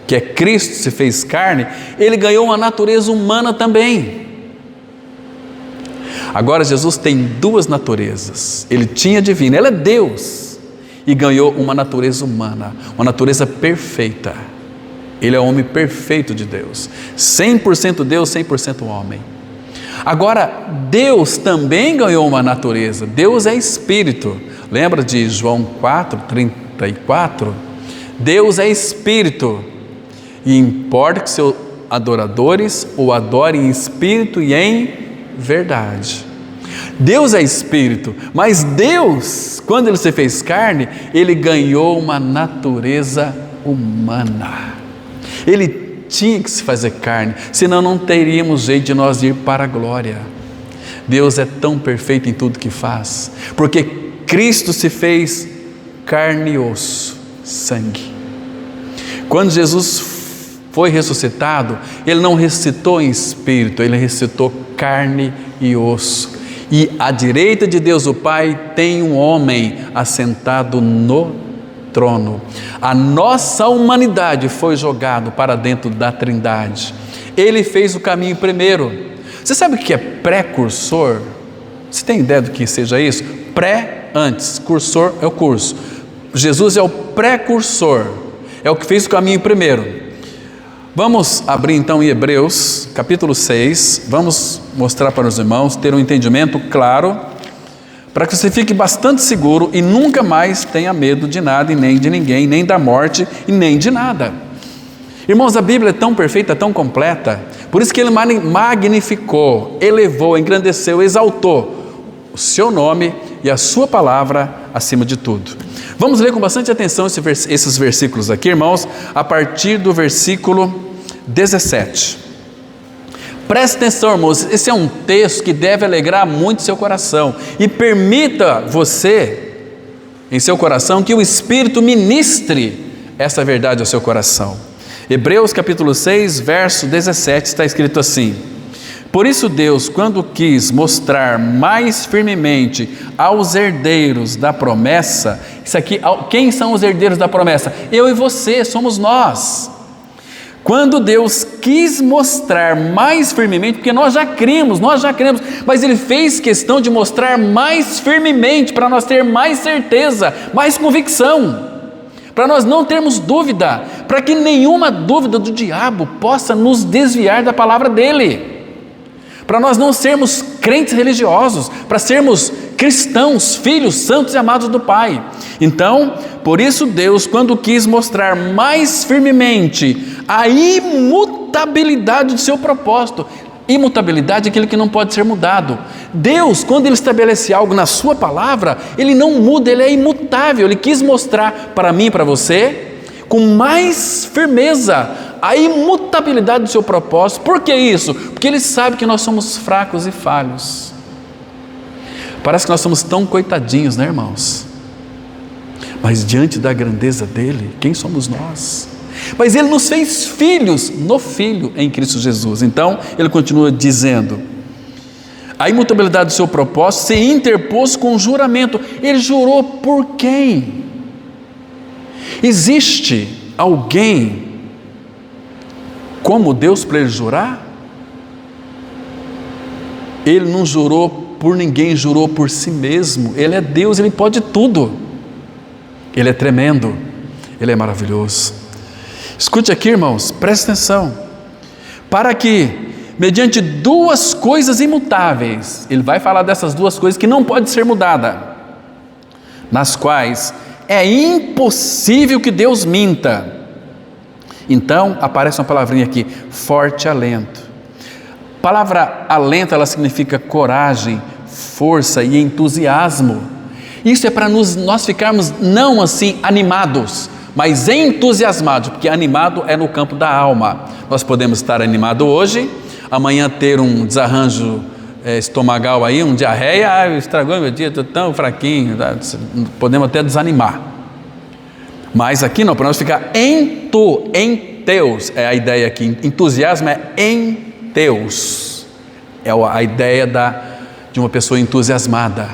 que é Cristo, se fez carne, ele ganhou uma natureza humana também. Agora Jesus tem 2 naturezas, ele tinha divina, ele é Deus, e ganhou uma natureza humana, uma natureza perfeita. Ele é o homem perfeito de Deus, 100% Deus, 100% homem. Agora, Deus também ganhou uma natureza, Deus é Espírito. Lembra de João 4:34? Deus é Espírito, e importa que seus adoradores o adorem em espírito e em verdade. Deus é Espírito, mas Deus, quando Ele se fez carne, Ele ganhou uma natureza humana. Ele tinha que se fazer carne, senão não teríamos jeito de nós ir para a glória. Deus é tão perfeito em tudo que faz, porque Cristo se fez carne e osso, sangue. Quando Jesus foi ressuscitado, Ele não ressuscitou em espírito, Ele ressuscitou carne e osso. E à direita de Deus o Pai tem um homem assentado no trono. A nossa humanidade foi jogado para dentro da Trindade. Ele fez o caminho primeiro. Você sabe o que é precursor? Você tem ideia do que seja isso? Pré, antes, cursor é o curso. Jesus é o precursor, é o que fez o caminho primeiro. Vamos abrir então em Hebreus, capítulo 6, vamos mostrar para os irmãos, ter um entendimento claro, para que você fique bastante seguro e nunca mais tenha medo de nada e nem de ninguém, nem da morte e nem de nada. Irmãos, a Bíblia é tão perfeita, tão completa, por isso que Ele magnificou, elevou, engrandeceu, exaltou o seu nome e a sua palavra acima de tudo. Vamos ler com bastante atenção esses versículos aqui, irmãos, a partir do versículo 17. Preste atenção, irmãos, esse é um texto que deve alegrar muito seu coração, e permita você, em seu coração, que o Espírito ministre essa verdade ao seu coração. Hebreus capítulo 6, verso 17, está escrito assim: por isso Deus, quando quis mostrar mais firmemente aos herdeiros da promessa, isso aqui, quem são os herdeiros da promessa? Eu e você, somos nós. Quando Deus quis mostrar mais firmemente, porque nós já cremos, mas Ele fez questão de mostrar mais firmemente, para nós ter mais certeza, mais convicção, para nós não termos dúvida, para que nenhuma dúvida do diabo possa nos desviar da palavra dEle, para nós não sermos crentes religiosos, para sermos cristãos, filhos santos e amados do Pai. Então, por isso Deus, quando quis mostrar mais firmemente a imutabilidade do seu propósito, imutabilidade é aquilo que não pode ser mudado. Deus, quando Ele estabelece algo na sua palavra, Ele não muda, Ele é imutável. Ele quis mostrar para mim e para você, com mais firmeza, a imutabilidade do seu propósito. Por que isso? Porque Ele sabe que nós somos fracos e falhos. Parece que nós somos tão coitadinhos, né, irmãos? Mas diante da grandeza dEle, quem somos nós? Mas Ele nos fez filhos no Filho em Cristo Jesus. Então, Ele continua dizendo, a imutabilidade do seu propósito se interpôs com juramento. Ele jurou por quem? Existe alguém como Deus para Ele jurar? Ele não jurou por ninguém, jurou por si mesmo. Ele é Deus, Ele pode tudo. Ele é tremendo, Ele é maravilhoso. Escute aqui, irmãos, preste atenção. Para que, mediante duas coisas imutáveis, Ele vai falar dessas duas coisas que não pode ser mudada, nas quais é impossível que Deus minta. Então, aparece uma palavrinha aqui, forte alento. A palavra alento, ela significa coragem, força e entusiasmo. Isso é para nós ficarmos não assim animados, mas entusiasmados, porque animado é no campo da alma. Nós podemos estar animados hoje, amanhã ter um desarranjo estomacal aí, um diarreia, estragou meu dia, estou tão fraquinho, podemos até desanimar. Mas aqui não, para nós ficar em Deus, é a ideia aqui, entusiasmo é em Deus, é a ideia de uma pessoa entusiasmada.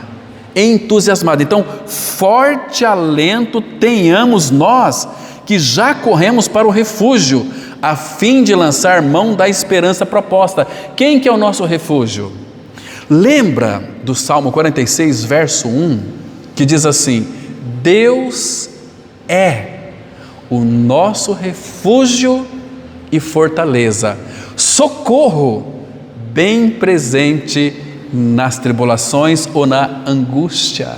Então, forte alento tenhamos nós, que já corremos para o refúgio, a fim de lançar mão da esperança proposta. Quem que é o nosso refúgio? Lembra do Salmo 46, verso 1, que diz assim, Deus é o nosso refúgio e fortaleza, socorro bem presente nas tribulações ou na angústia.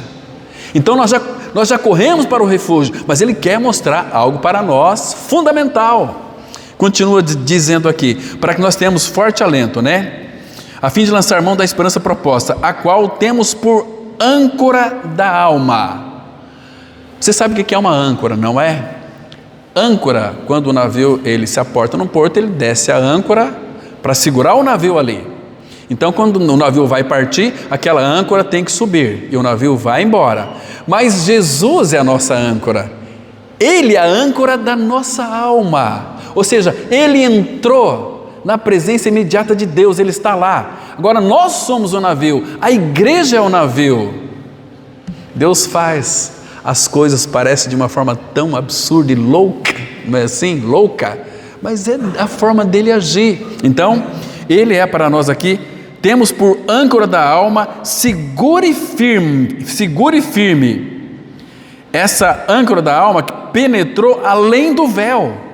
Então nós já corremos para o refúgio, mas Ele quer mostrar algo para nós fundamental. Continua dizendo aqui, para que nós tenhamos forte alento, né? A fim de lançar mão da esperança proposta, a qual temos por âncora da alma. Você sabe o que é uma âncora, não é? Âncora, quando o navio ele se aporta no porto, ele desce a âncora para segurar o navio ali. Então, quando o navio vai partir, aquela âncora tem que subir e o navio vai embora. Mas Jesus é a nossa âncora. Ele é a âncora da nossa alma. Ou seja, Ele entrou na presença imediata de Deus, Ele está lá. Agora nós somos o navio, a igreja é o navio. Deus faz as coisas, parece de uma forma tão absurda e louca, não é assim? Louca, mas é a forma dele agir. Então, Ele é para nós aqui, temos por âncora da alma, segure e firme, essa âncora da alma que penetrou além do véu.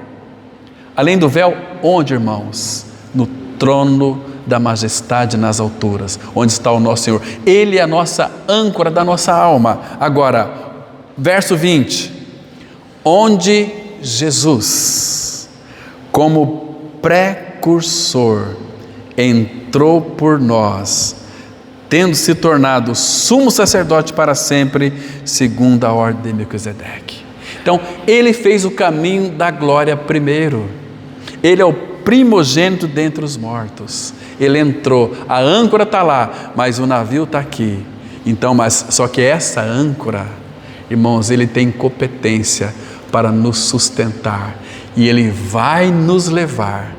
Além do véu, onde, irmãos? No trono da majestade nas alturas, onde está o nosso Senhor. Ele é a nossa âncora da nossa alma. Agora, verso 20, onde Jesus, como precursor, entrou por nós, tendo se tornado sumo sacerdote para sempre, segundo a ordem de Melquisedeque. Então, Ele fez o caminho da glória primeiro. Ele é o primogênito dentre os mortos. Ele entrou, a âncora está lá, mas o navio está aqui. Então, só que essa âncora, irmãos, Ele tem competência para nos sustentar. e Ele vai nos levar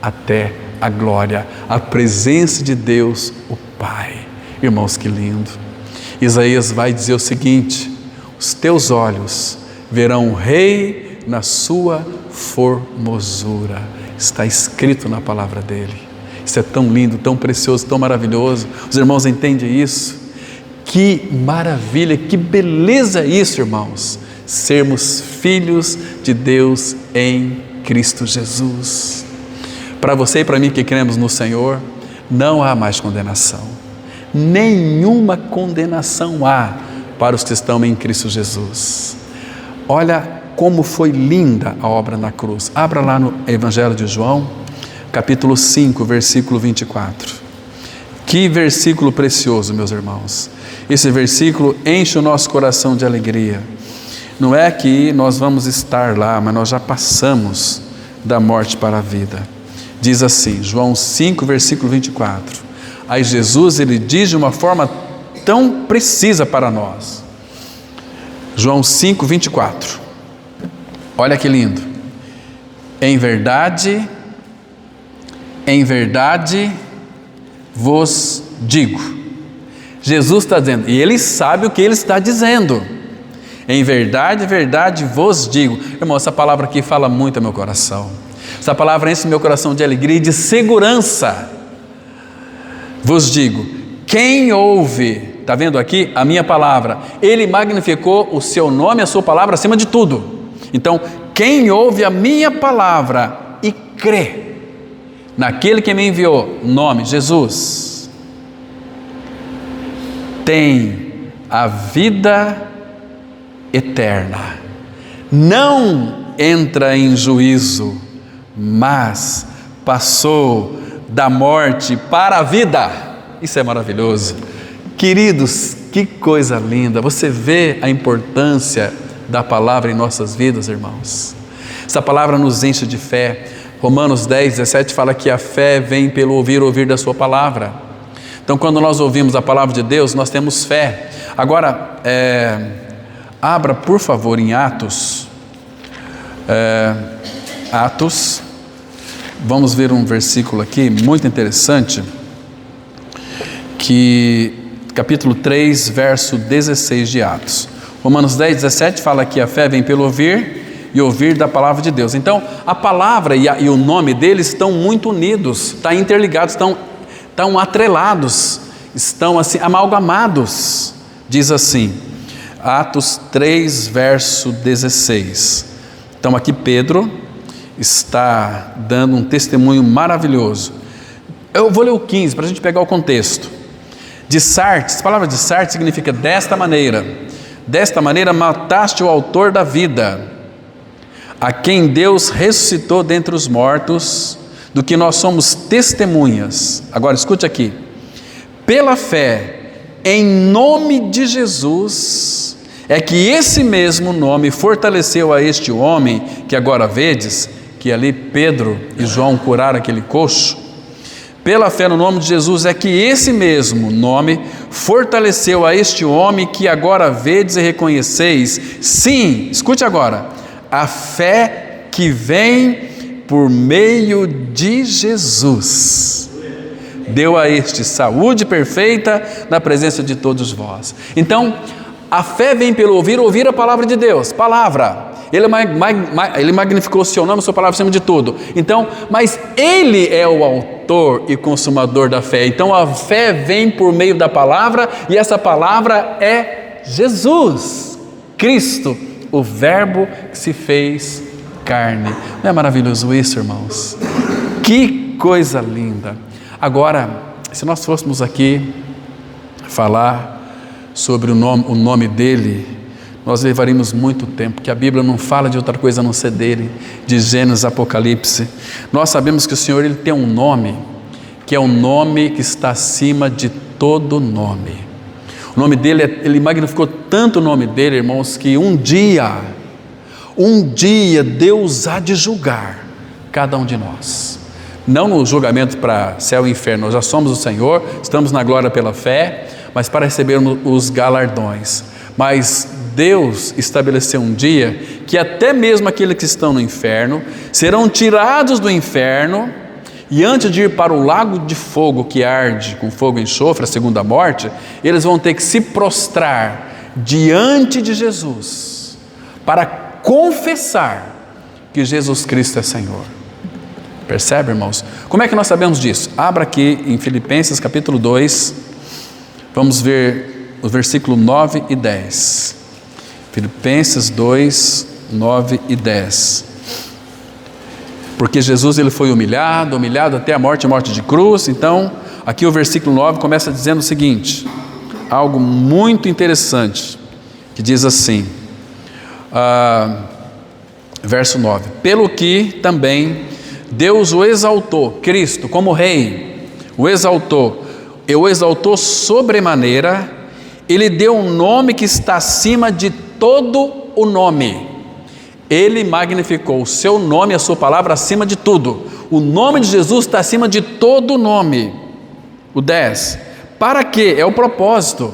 até a glória, a presença de Deus, o Pai. Irmãos, que lindo! Isaías vai dizer o seguinte: os teus olhos verão o Rei na sua formosura. Está escrito na palavra dele. Isso é tão lindo, tão precioso, tão maravilhoso. Os irmãos entendem isso? Que maravilha, que beleza isso, irmãos, sermos filhos de Deus em Cristo Jesus. Para você e para mim que cremos no Senhor, não há mais condenação. Nenhuma condenação há para os que estão em Cristo Jesus. Olha como foi linda a obra na cruz. Abra lá no Evangelho de João, capítulo 5, versículo 24. Que versículo precioso, meus irmãos. Esse versículo enche o nosso coração de alegria. Não é que nós vamos estar lá, mas nós já passamos da morte para a vida. Diz assim, João 5, versículo 24. Aí Jesus, ele diz de uma forma tão precisa para nós. João 5, 24. Olha que lindo. Em verdade vos digo. Jesus está dizendo, e Ele sabe o que Ele está dizendo. Em verdade vos digo. Irmão, essa palavra aqui fala muito ao meu coração. Essa palavra enche meu coração de alegria e de segurança. Vos digo, quem ouve, está vendo aqui a minha palavra, Ele magnificou o seu nome e a sua palavra acima de tudo. Então, quem ouve a minha palavra e crê naquele que me enviou, nome Jesus, tem a vida eterna, não entra em juízo, mas passou da morte para a vida. Isso é maravilhoso. Queridos, que coisa linda. Você vê a importância da palavra em nossas vidas, irmãos. Essa palavra nos enche de fé. Romanos 10, 17 fala que a fé vem pelo ouvir da sua palavra. Então, quando nós ouvimos a palavra de Deus, nós temos fé. Agora, abra por favor em Atos. Atos. Vamos ver um versículo aqui muito interessante, que capítulo 3, verso 16 de Atos. Romanos 10, 17 fala que a fé vem pelo ouvir e ouvir da palavra de Deus. Então, a palavra e o nome deles estão muito unidos, estão interligados, estão atrelados, estão assim amalgamados. Diz assim, Atos 3, verso 16. Então aqui Pedro está dando um testemunho maravilhoso. Eu vou ler o 15 para a gente pegar o contexto. De Sartes, a palavra de Sartes significa desta maneira mataste o autor da vida, a quem Deus ressuscitou dentre os mortos, do que nós somos testemunhas. Agora escute aqui, pela fé em nome de Jesus, é que esse mesmo nome fortaleceu a este homem que agora vedes, que ali Pedro e João curaram aquele coxo. Pela fé no nome de Jesus é que esse mesmo nome fortaleceu a este homem que agora vedes e reconheceis. Sim, escute agora, a fé que vem por meio de Jesus deu a este saúde perfeita na presença de todos vós. Então, a fé vem pelo ouvir a palavra de Deus, palavra. Ele magnificou o seu nome, a sua palavra acima de tudo. Então, mas Ele é o autor e consumador da fé. Então a fé vem por meio da palavra, e essa palavra é Jesus, Cristo, o Verbo que se fez carne. Não é maravilhoso isso, irmãos? Que coisa linda! Agora, se nós fôssemos aqui falar sobre o nome dele, nós levaríamos muito tempo, porque a Bíblia não fala de outra coisa a não ser dele, de Gênesis, Apocalipse. Nós sabemos que o Senhor, ele tem um nome, que é um nome que está acima de todo nome. O nome dele, ele magnificou tanto o nome dele, irmãos, que um dia Deus há de julgar cada um de nós. Não no julgamento para céu e inferno, nós já somos o Senhor, estamos na glória pela fé, mas para recebermos os galardões. Mas Deus estabeleceu um dia que até mesmo aqueles que estão no inferno serão tirados do inferno e antes de ir para o lago de fogo que arde com fogo e enxofre, a segunda morte, eles vão ter que se prostrar diante de Jesus para confessar que Jesus Cristo é Senhor. Percebe, irmãos? Como é que nós sabemos disso? Abra aqui em Filipenses capítulo 2, vamos ver o versículo 9 e 10. Filipenses 2, 9 e 10. Porque Jesus ele foi humilhado até a morte de cruz. Então, aqui o versículo 9 começa dizendo o seguinte, algo muito interessante, que diz assim, verso 9: pelo que também Deus o exaltou, Cristo como Rei, o exaltou sobremaneira, Ele deu um nome que está acima de todo o nome. Ele magnificou o seu nome, a sua palavra acima de tudo. O nome de Jesus está acima de todo nome. O 10, para que, é o propósito,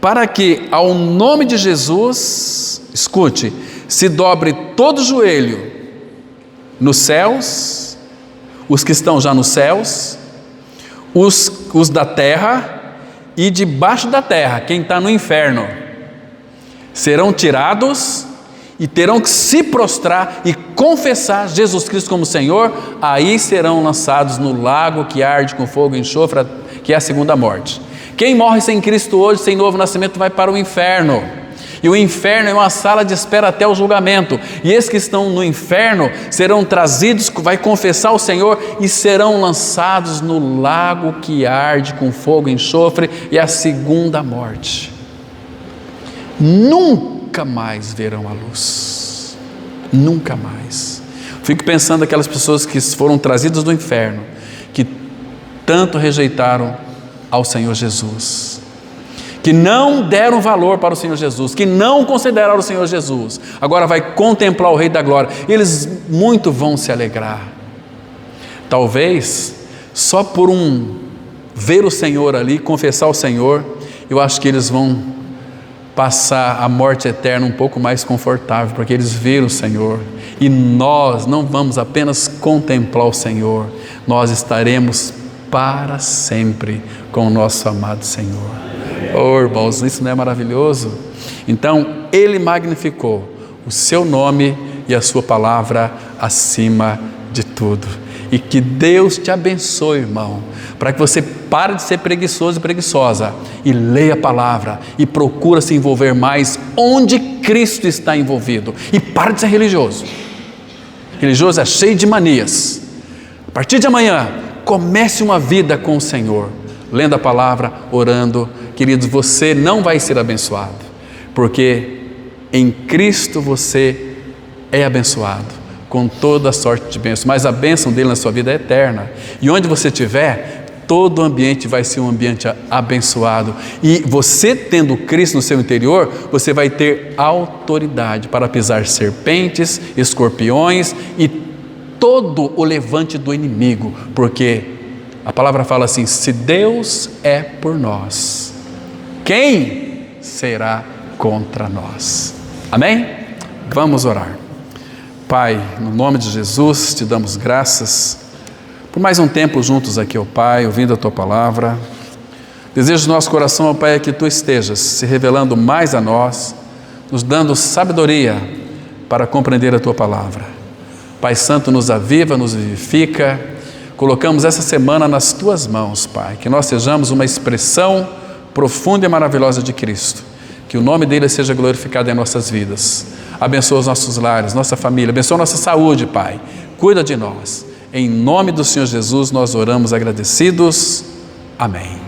para que ao nome de Jesus, escute, se dobre todo joelho nos céus, os que estão já nos céus, os da terra e debaixo da terra, quem está no inferno, serão tirados e terão que se prostrar e confessar Jesus Cristo como Senhor, aí serão lançados no lago que arde com fogo e enxofre, que é a segunda morte. Quem morre sem Cristo hoje, sem novo nascimento, vai para o inferno, e o inferno é uma sala de espera até o julgamento, e esses que estão no inferno serão trazidos, vai confessar o Senhor e serão lançados no lago que arde com fogo e enxofre, e a segunda morte. Nunca mais verão a luz, nunca mais. Fico pensando aquelas pessoas que foram trazidas do inferno, que tanto rejeitaram ao Senhor Jesus, que não deram valor para o Senhor Jesus, que não consideraram o Senhor Jesus, agora vai contemplar o Rei da Glória, eles muito vão se alegrar, talvez só por ver o Senhor ali, confessar o Senhor, eu acho que eles vão passar a morte eterna um pouco mais confortável, porque eles viram o Senhor, e nós não vamos apenas contemplar o Senhor, nós estaremos para sempre com o nosso amado Senhor. Oh, irmãos, isso não é maravilhoso? Então, Ele magnificou o seu nome e a sua palavra acima de tudo. E que Deus te abençoe, irmão, para que você pare de ser preguiçoso e preguiçosa e leia a palavra e procura se envolver mais onde Cristo está envolvido, e pare de ser religioso. Religioso é cheio de manias. A partir de amanhã, comece uma vida com o Senhor, lendo a palavra, orando. Queridos, você não vai ser abençoado, porque em Cristo você é abençoado com toda a sorte de bênção, mas a bênção dele na sua vida é eterna, e onde você estiver, todo o ambiente vai ser um ambiente abençoado, e você tendo Cristo no seu interior, você vai ter autoridade para pisar serpentes, escorpiões e todo o levante do inimigo, porque a palavra fala assim, se Deus é por nós, quem será contra nós? Amém? Vamos orar. Pai, no nome de Jesus, te damos graças por mais um tempo juntos aqui, ó Pai, ouvindo a Tua palavra. Desejo do nosso coração, ó Pai, é que Tu estejas se revelando mais a nós, nos dando sabedoria para compreender a Tua palavra. Pai Santo, nos aviva, nos vivifica. Colocamos essa semana nas Tuas mãos, Pai, que nós sejamos uma expressão profunda e maravilhosa de Cristo, que o nome dEle seja glorificado em nossas vidas. Abençoa os nossos lares, nossa família, abençoa a nossa saúde, Pai, cuida de nós. Em nome do Senhor Jesus nós oramos agradecidos. Amém.